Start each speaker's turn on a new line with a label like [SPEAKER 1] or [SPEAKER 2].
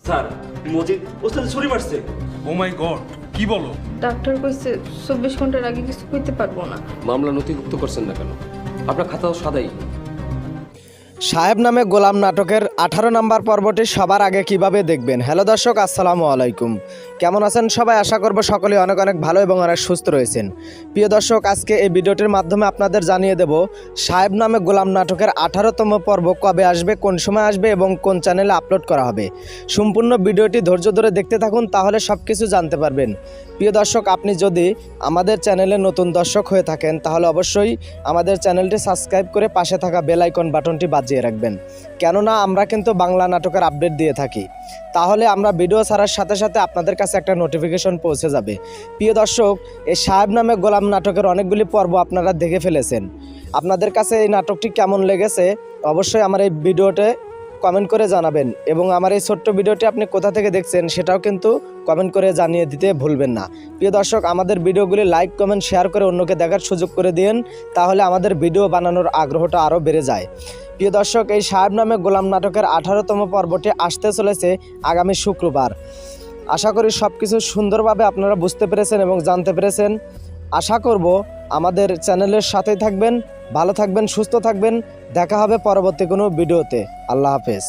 [SPEAKER 1] Sir Majid ওস্তাদ ছুরি মারছে।
[SPEAKER 2] ও মাই গড, কি বলো?
[SPEAKER 3] ডাক্তার কইছে 24 ঘন্টার আগে কিছু কইতে পারবো না।
[SPEAKER 4] মামলা নথিভুক্ত করছেন না কেন? আপনার খাতা সাদাই।
[SPEAKER 5] সাহেব নামে গোলাম নাটকের 18 নম্বর পর্বটি সবার আগে কিভাবে দেখবেন। হ্যালো দর্শক, আসসালামু আলাইকুম। কেমন আছেন সবাই? আশা করব সকলে অনেক অনেক ভালো এবং অনেক সুস্থ রয়েছেন। প্রিয় দর্শক, আজকে এই ভিডিওটির মাধ্যমে আপনাদের জানিয়ে দেব সাহেব নামে গোলাম নাটকের 18তম পর্ব কবে আসবে, কোন সময় আসবে এবং কোন চ্যানেলে আপলোড করা হবে। সম্পূর্ণ ভিডিওটি ধৈর্য ধরে দেখতে থাকুন, তাহলে সব কিছু জানতে পারবেন। প্রিয় দর্শক, আপনি যদি আমাদের চ্যানেলে নতুন দর্শক হয়ে থাকেন তাহলে অবশ্যই আমাদের চ্যানেলটি সাবস্ক্রাইব করে পাশে থাকা বেল আইকন বাটনটি বাজিয়ে রাখবেন, কেননা আমরা কিন্তু বাংলা নাটকের আপডেট দিয়ে থাকি। তাহলে আমরা ভিডিও ছাড়ার সাথে সাথে আপনাদের কাছে একটা নোটিফিকেশন পৌঁছে যাবে। প্রিয় দর্শক, এই সাহেব নামে গোলাম নাটকের অনেকগুলি পর্ব আপনারা দেখে ফেলেছেন। আপনাদের কাছে এই নাটকটি কেমন লেগেছে অবশ্যই আমার এই ভিডিওতে কমেন্ট করে জানাবেন, এবং আমার এই ছোট্ট ভিডিওটি আপনি কোথা থেকে দেখছেন সেটাও কিন্তু কমেন্ট করে জানিয়ে দিতে ভুলবেন না। প্রিয় দর্শক, আমাদের ভিডিওগুলি লাইক কমেন্ট শেয়ার করে অন্যকে দেখার সুযোগ করে দিন, তাহলে আমাদের ভিডিও বানানোর আগ্রহটা আরও বেড়ে যায়। প্রিয় দর্শক, এই সাহেব নামে গোলাম নাটকের 18তম পর্বটি আসতে চলেছে আগামী শুক্রবার। আশা করি সব কিছু সুন্দরভাবে আপনারা বুঝতে পেরেছেন এবং জানতে পেরেছেন। আশা করব আমাদের চ্যানেলের সাথেই থাকবেন, ভালো থাকবেন, সুস্থ থাকবেন। দেখা হবে পরবর্তী কোনো ভিডিওতে। আল্লাহ হাফেজ।